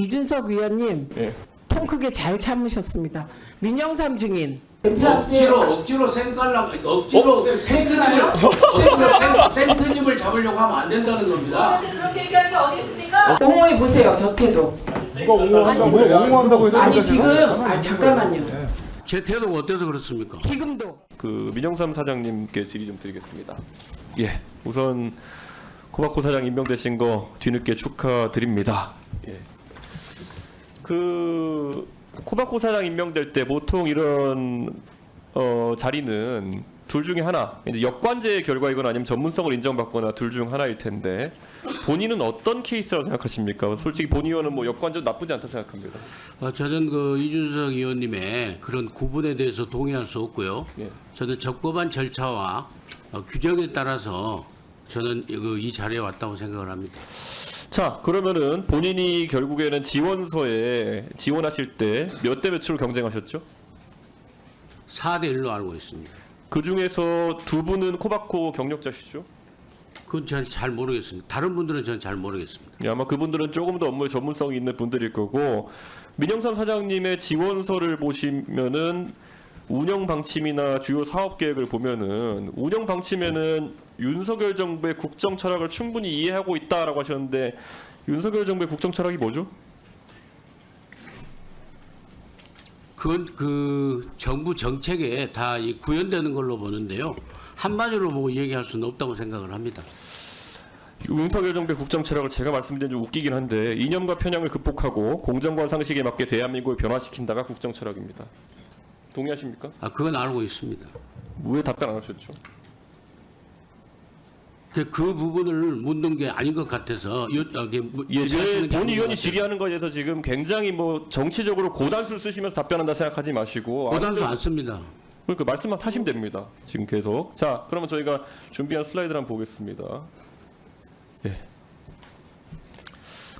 이준석 위원님, 예. 통 크게 잘 참으셨습니다. 민영삼 증인. 억지로 생트집을 잡으려고 하면 안 된다는 겁니다. 그렇게 얘기하는 게 어디 있습니까? 옹호해 보세요. 저 태도. 누가 옹호한다고 왜 옹호한다고 해서 아니 지금 잠깐만요. 제 태도가 어때서 그렇습니까? 지금도 그 민영삼 사장님께 질의 좀 드리겠습니다. 예, 우선 코바코 사장 임명되신 거 뒤늦게 축하드립니다. 예. 그 코바코 사장 임명될 때 보통 이런 자리는 둘 중에 하나, 이제 역관제 결과이거나 아니면 전문성을 인정받거나 둘 중 하나일 텐데 본인은 어떤 케이스라고 생각하십니까? 솔직히 본 의원은 뭐 역관제 나쁘지 않다 생각합니다. 저는 그 이준석 의원님의 그런 구분에 대해서 동의할 수 없고요. 예. 저는 적법한 절차와 규정에 따라서 저는 이 자리에 왔다고 생각을 합니다. 자, 그러면은 본인이 결국에는 지원서에 지원하실 때 몇 대 몇으로 경쟁하셨죠? 4대 1로 알고 있습니다. 그 중에서 두 분은 코바코 경력자시죠? 그건 전 잘 모르겠습니다. 다른 분들은 전 잘 모르겠습니다. 예, 아마 그분들은 조금 더 업무에 전문성이 있는 분들일 거고, 민영삼 사장님의 지원서를 보시면은 운영 방침이나 주요 사업 계획을 보면은 운영 방침에는 윤석열 정부의 국정 철학을 충분히 이해하고 있다라고 하셨는데 윤석열 정부의 국정 철학이 뭐죠? 그건 그 정부 정책에 다 구현되는 걸로 보는데요. 한마디로 보고 얘기할 수는 없다고 생각을 합니다. 윤석열 정부의 국정 철학을 제가 말씀드린 좀 웃기긴 한데 이념과 편향을 극복하고 공정과 상식에 맞게 대한민국을 변화시킨다가 국정 철학입니다. 동의하십니까? 그건 알고 있습니다. 왜 답변 안 하셨죠? 그 부분을 묻는 게 아닌 것 같아서 예, 질의하시는 게 본 아닌 의원이 것 같아요. 질의하는 거에 대해서 지금 굉장히 뭐 정치적으로 고단수를 쓰시면서 답변한다 생각하지 마시고 고단수 안 씁니다. 그러니까 말씀만 하시면 됩니다. 지금 계속. 자, 그러면 저희가 준비한 슬라이드를 한번 보겠습니다. 예.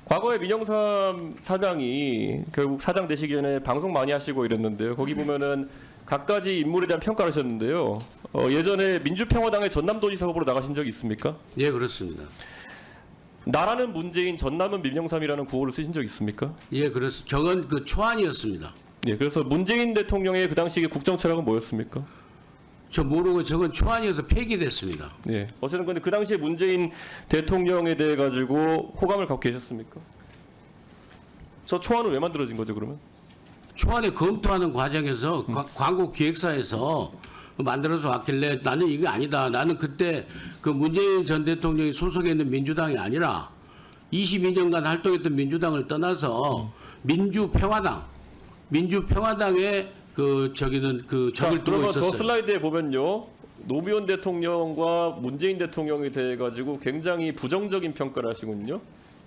과거에 민영삼 사장이 결국 사장 되시기 전에 방송 많이 하시고 이랬는데요. 거기 보면은 각가지 인물에 대한 평가를 하셨는데요. 예전에 민주평화당의 전남도지사 후보로 나가신 적이 있습니까? 예, 그렇습니다. 나라는 문재인, 전남은 민영삼이라는 구호를 쓰신 적 있습니까? 예, 그래서 저건 그 초안이었습니다. 예, 그래서 문재인 대통령의 그 당시 국정 철학은 뭐였습니까? 저 모르고 저건 초안이어서 폐기됐습니다. 예. 어쨌든 근데 그 당시에 문재인 대통령에 대해 가지고 호감을 갖고 계셨습니까? 저 초안은 왜 만들어진 거죠, 그러면? 초안에 검토하는 과정에서 광고 기획사에서 만들어서 왔길래 나는 이게 아니다. 나는 그때 그 문재인 전 대통령이 소속해 있는 민주당이 아니라 22년간 활동했던 민주당을 떠나서 민주평화당의 그 저기는 그 적을 두고 그러면 있었어요. 저 슬라이드에 보면요. 노무현 대통령과 문재인 대통령에 대해 가지고 굉장히 부정적인 평가를 하시군요.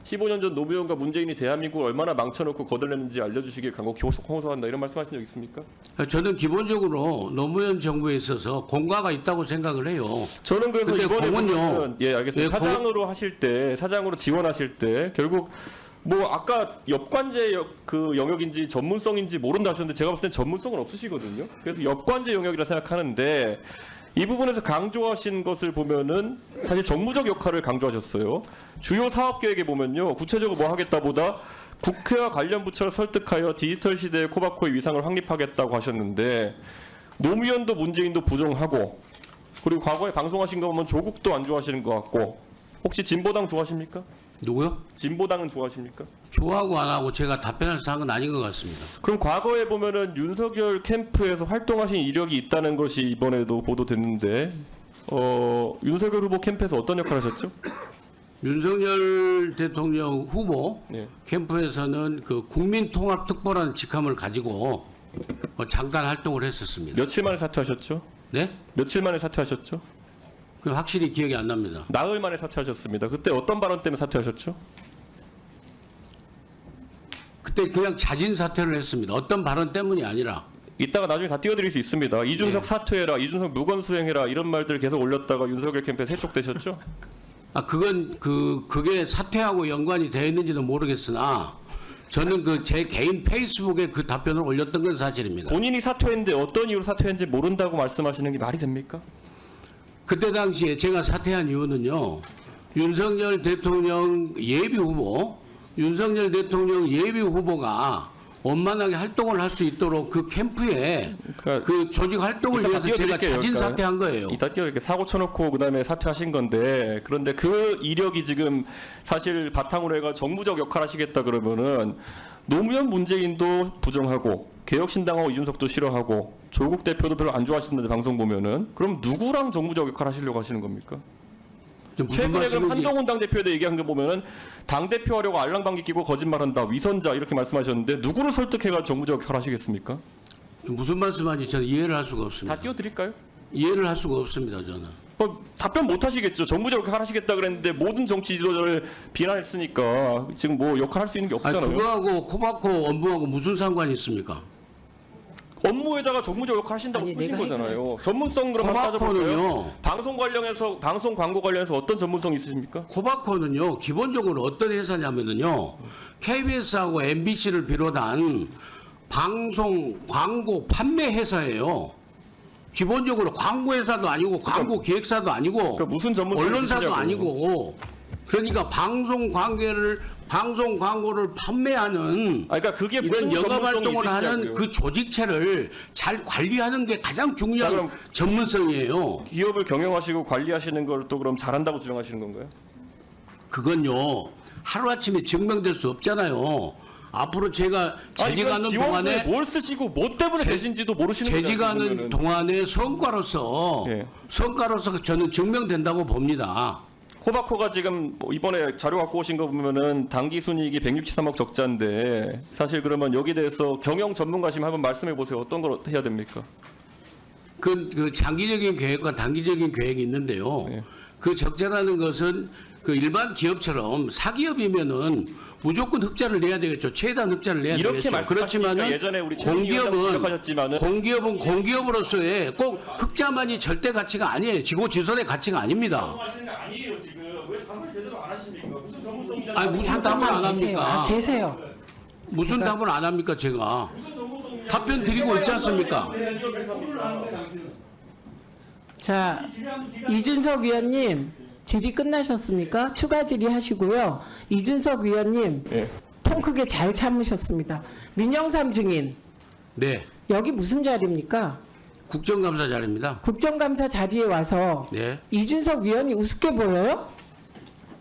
15년 전 노무현과 문재인이 대한민국을 얼마나 망쳐놓고 거덜냈는지 알려주시길 간곡히 호소한다 이런 말씀하신 적 있습니까? 저는 기본적으로 노무현 정부에 있어서 공과가 있다고 생각을 해요. 저는 그래서 근데 이번에 공은요. 보면, 예, 알겠습니다. 예, 사장으로 하실 때, 사장으로 지원하실 때 결국 뭐 아까 역관제 그 영역인지 전문성인지 모른다 하셨는데 제가 봤을 땐 전문성은 없으시거든요. 그래서 역관제 영역이라 생각하는데 이 부분에서 강조하신 것을 보면은 사실 정무적 역할을 강조하셨어요. 주요 사업 계획에 보면요. 구체적으로 뭐 하겠다보다 국회와 관련 부처를 설득하여 디지털 시대의 코바코의 위상을 확립하겠다고 하셨는데 노무현도 문재인도 부정하고 그리고 과거에 방송하신 거 보면 조국도 안 좋아하시는 것 같고 혹시 진보당 좋아하십니까? 누구요? 진보당은 좋아하십니까? 좋아하고 안 하고 제가 답변할 사항은 아닌 것 같습니다. 그럼 과거에 보면은 윤석열 캠프에서 활동하신 이력이 있다는 것이 이번에도 보도됐는데 윤석열 후보 캠프에서 어떤 역할을 하셨죠? 윤석열 대통령 후보 네. 캠프에서는 그 국민통합특보라는 직함을 가지고 잠깐 활동을 했었습니다. 며칠 만에 사퇴하셨죠? 네? 며칠 만에 사퇴하셨죠? 그 확실히 기억이 안 납니다. 나흘 만에 사퇴하셨습니다. 그때 어떤 발언 때문에 사퇴하셨죠? 그때 그냥 자진 사퇴를 했습니다. 어떤 발언 때문이 아니라. 이따가 나중에 다 띄워드릴 수 있습니다. 이준석 사퇴해라, 이준석 무건수행해라 이런 말들 계속 올렸다가 윤석열 캠프에 세촉되셨죠? 그건 그게 사퇴하고 연관이 되어 있는지는 모르겠으나 저는 그 제 개인 페이스북에 그 답변을 올렸던 건 사실입니다. 본인이 사퇴했는데 어떤 이유로 사퇴했는지 모른다고 말씀하시는 게 말이 됩니까? 그때 당시에 제가 사퇴한 이유는요. 윤석열 대통령 예비 후보 윤석열 대통령 예비 후보가 원만하게 활동을 할 수 있도록 그 캠프에 그러니까 그 조직 활동을 이따가 위해서 제가 띄워드릴게요, 자진 그러니까. 사퇴한 거예요. 이따 뛰어 이렇게 사고 쳐놓고 그다음에 사퇴하신 건데 그런데 그 이력이 지금 사실 바탕으로 해가 정무적 역할 하시겠다 그러면은 노무현 문재인도 부정하고 개혁신당하고 이준석도 싫어하고 조국 대표도 별로 안 좋아하시는데 방송 보면은 그럼 누구랑 정무적 역할 하시려고 하시는 겁니까? 무슨 최근에 그럼 말씀인지 한동훈 당대표에 대해 얘기한 거 보면은 당대표 하려고 알랑방귀 끼고 거짓말한다 위선자 이렇게 말씀하셨는데 누구를 설득해가 정무적 역할 하시겠습니까? 무슨 말씀하는지 저는 이해를 할 수가 다 없습니다. 띄워드릴까요? 이해를 할 수가 없습니다. 저는. 답변 못 하시겠죠. 정무적 역할 하시겠다 그랬는데 모든 정치 지도자를 비난했으니까 지금 뭐 역할 할 수 있는 게 아니, 없잖아요. 그거하고 코바코 업무하고 무슨 상관이 있습니까? 업무에다가 정무적 역할 하신다고 아니, 쓰신 내가 거잖아요. 전문성으로 한번 따져볼까요? 코바코는요. 방송 광고 관련해서 어떤 전문성 있으십니까? 코바코는요. 기본적으로 어떤 회사냐면은요. KBS하고 MBC를 비롯한 방송 광고 판매 회사예요. 기본적으로 광고 회사도 아니고 광고 기획사도 아니고 그러니까 무슨 전문성이 언론사도 있으시냐고요. 아니고 그러니까 방송 광고를 판매하는 아, 그러니까 그게 무슨 이런 영업 전문성이 활동을 하는 있으시냐고요. 그 조직체를 잘 관리하는 게 가장 자, 중요한 그럼 전문성이에요. 기업을 경영하시고 관리하시는 걸 또 그럼 잘한다고 주장하시는 건가요? 그건요 하루아침에 증명될 수 없잖아요. 앞으로 제가 재직하는 동안에 뭘 쓰시고 뭐 때문에 되신지도 모르시는 거잖아요. 재직하는 그러면은. 동안에 성과로서 예. 저는 증명된다고 봅니다. 코바코가 지금 뭐 이번에 자료 갖고 오신 거 보면은 당기 순이익이 163억 적자인데 사실 그러면 여기에 대해서 경영 전문가시면 한번 말씀해 보세요. 어떤 걸 해야 됩니까? 그 장기적인 계획과 단기적인 계획이 있는데요. 예. 그 적자라는 것은 그 일반 기업처럼 사기업이면은 무조건 흑자를 내야 되겠죠. 최대한 흑자를 내야 이렇게 되겠죠. 말씀하시니까 그렇지만은 예전에 우리 최민희 위원장 지적하셨지만은 공기업으로서의 꼭 흑자만이 절대 가치가 아니에요. 지고지선의 가치가 아닙니다. 하시는 게 아니에요 지금. 왜 답을 제대로 안 하십니까? 무슨 전문성이냐? 아니 무슨 답을 안 계세요. 합니까? 계세요. 무슨 답을 안 합니까 제가? 답변 드리고 있지 않습니까? 자, 이준석 위원님 질의 끝나셨습니까? 추가 질의하시고요. 이준석 위원님 예. 통 크게 잘 참으셨습니다. 민영삼 증인 네, 여기 무슨 자리입니까? 국정감사 자리입니다. 국정감사 자리에 와서 네, 이준석 위원이 우습게 보여요?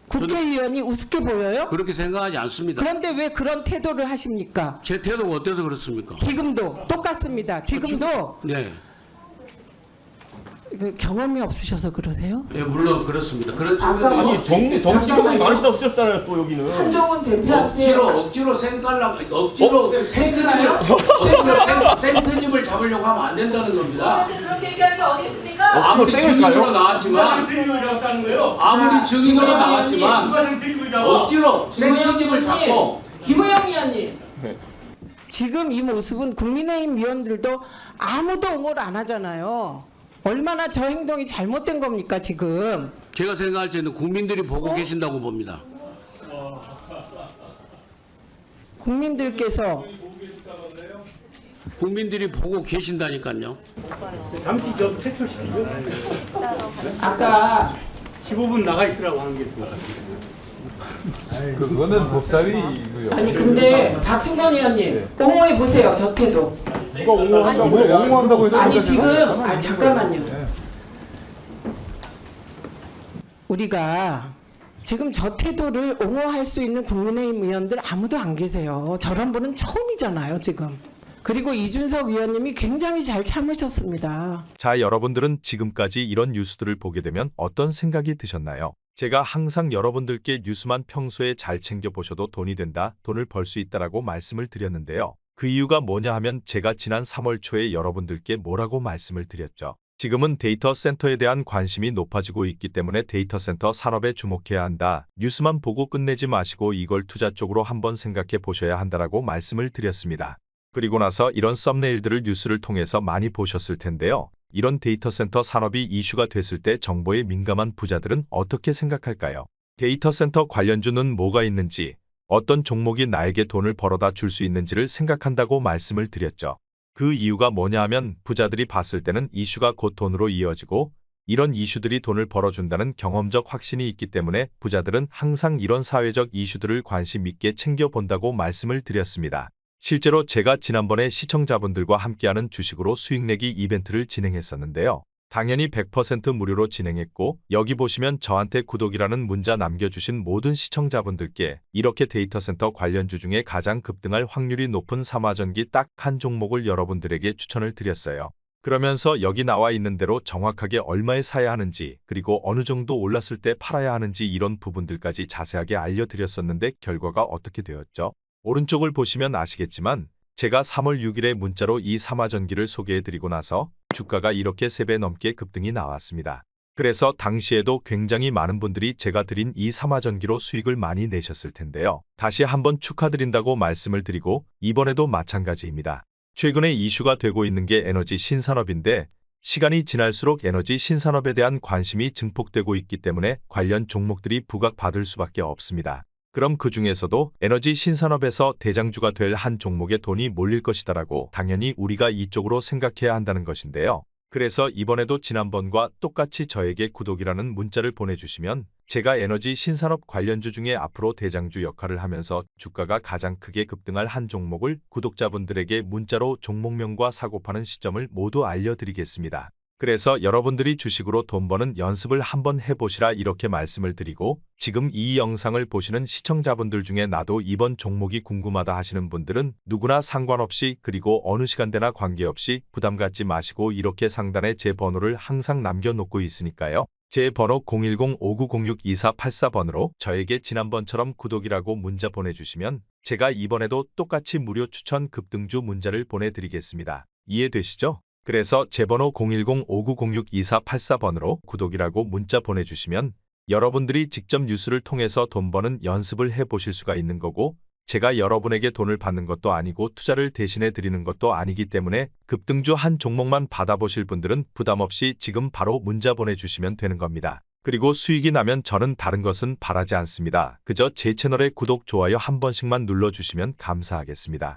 국회의원이 우습게 보여요? 그렇게 생각하지 않습니다. 그런데 왜 그런 태도를 하십니까? 제 태도가 어때서 그렇습니까? 지금도 똑같습니다. 지금도 네, 그 경험이 없으셔서 그러세요? 네 물론 그렇습니다. 그런 측면도 아까 있을 수 있겠죠. 정치경이 많으시다 없으셨잖아요 또 여기는. 한동훈 대표한테 억지로 생트집을 잡으려고 하면 안 된다는 겁니다. 그런데 그렇게 얘기하는 게 어디 있습니까? 아무리 증인으로 나왔지만 드립을 잡았다는 거예요? 아무리 증인으로 나왔지만 누가 지금 드립을 잡아? 억지로 생트집을 잡고 김우영 위원님 네. 지금 이 모습은 국민의힘 위원들도 아무도 옹호를 안 하잖아요. 얼마나 저 행동이 잘못된 겁니까 지금? 제가 생각할 때는 국민들이 보고 계신다고 봅니다. 국민들께서 국민들이 보고 계신다니까요. 잠시 좀 퇴출시키죠. 아까 15분 나가 있으라고 하는 게 좋을 것 같아요. 그거는 법사위고요. 아니 근데 박승건 의원님 옹호해 보세요 저 태도. 누가 옹호한다고 해? 옹호한다고 해서 아니 제가 지금 가만히 잠깐만요. 있는 거예요. 우리가 지금 저 태도를 옹호할 수 있는 국민의힘 의원들 아무도 안 계세요. 저런 분은 처음이잖아요 지금. 그리고 이준석 위원님이 굉장히 잘 참으셨습니다. 자, 여러분들은 지금까지 이런 뉴스들을 보게 되면 어떤 생각이 드셨나요? 제가 항상 여러분들께 뉴스만 평소에 잘 챙겨 보셔도 돈이 된다, 돈을 벌 수 있다라고 말씀을 드렸는데요. 그 이유가 뭐냐 하면 제가 지난 3월 초에 여러분들께 뭐라고 말씀을 드렸죠. 지금은 데이터 센터에 대한 관심이 높아지고 있기 때문에 데이터 센터 산업에 주목해야 한다. 뉴스만 보고 끝내지 마시고 이걸 투자 쪽으로 한번 생각해 보셔야 한다라고 말씀을 드렸습니다. 그리고 나서 이런 썸네일들을 뉴스를 통해서 많이 보셨을 텐데요. 이런 데이터 센터 산업이 이슈가 됐을 때 정보에 민감한 부자들은 어떻게 생각할까요? 데이터 센터 관련주는 뭐가 있는지, 어떤 종목이 나에게 돈을 벌어다 줄 수 있는지를 생각한다고 말씀을 드렸죠. 그 이유가 뭐냐 하면 부자들이 봤을 때는 이슈가 곧 돈으로 이어지고 이런 이슈들이 돈을 벌어준다는 경험적 확신이 있기 때문에 부자들은 항상 이런 사회적 이슈들을 관심 있게 챙겨본다고 말씀을 드렸습니다. 실제로 제가 지난번에 시청자분들과 함께하는 주식으로 수익내기 이벤트를 진행했었는데요. 당연히 100% 무료로 진행했고 여기 보시면 저한테 구독이라는 문자 남겨주신 모든 시청자분들께 이렇게 데이터센터 관련주 중에 가장 급등할 확률이 높은 삼화전기 딱 한 종목을 여러분들에게 추천을 드렸어요. 그러면서 여기 나와 있는 대로 정확하게 얼마에 사야 하는지 그리고 어느 정도 올랐을 때 팔아야 하는지 이런 부분들까지 자세하게 알려드렸었는데 결과가 어떻게 되었죠? 오른쪽을 보시면 아시겠지만 제가 3월 6일에 문자로 이 삼화전기를 소개해드리고 나서 주가가 이렇게 3배 넘게 급등이 나왔습니다. 그래서 당시에도 굉장히 많은 분들이 제가 드린 이 삼화전기로 수익을 많이 내셨을 텐데요. 다시 한번 축하드린다고 말씀을 드리고 이번에도 마찬가지입니다. 최근에 이슈가 되고 있는 게 에너지 신산업인데 시간이 지날수록 에너지 신산업에 대한 관심이 증폭되고 있기 때문에 관련 종목들이 부각받을 수밖에 없습니다. 그럼 그 중에서도 에너지 신산업에서 대장주가 될 한 종목에 돈이 몰릴 것이다라고 당연히 우리가 이쪽으로 생각해야 한다는 것인데요. 그래서 이번에도 지난번과 똑같이 저에게 구독이라는 문자를 보내주시면 제가 에너지 신산업 관련주 중에 앞으로 대장주 역할을 하면서 주가가 가장 크게 급등할 한 종목을 구독자분들에게 문자로 종목명과 사고파는 시점을 모두 알려드리겠습니다. 그래서 여러분들이 주식으로 돈 버는 연습을 한번 해보시라 이렇게 말씀을 드리고 지금 이 영상을 보시는 시청자분들 중에 나도 이번 종목이 궁금하다 하시는 분들은 누구나 상관없이 그리고 어느 시간대나 관계없이 부담 갖지 마시고 이렇게 상단에 제 번호를 항상 남겨놓고 있으니까요. 제 번호 010-5906-2484번으로 저에게 지난번처럼 구독이라고 문자 보내주시면 제가 이번에도 똑같이 무료 추천 급등주 문자를 보내드리겠습니다. 이해되시죠? 그래서 제 번호 010-5906-2484번으로 구독이라고 문자 보내주시면 여러분들이 직접 뉴스를 통해서 돈 버는 연습을 해보실 수가 있는 거고 제가 여러분에게 돈을 받는 것도 아니고 투자를 대신해 드리는 것도 아니기 때문에 급등주 한 종목만 받아보실 분들은 부담 없이 지금 바로 문자 보내주시면 되는 겁니다. 그리고 수익이 나면 저는 다른 것은 바라지 않습니다. 그저 제 채널에 구독, 좋아요 한 번씩만 눌러주시면 감사하겠습니다.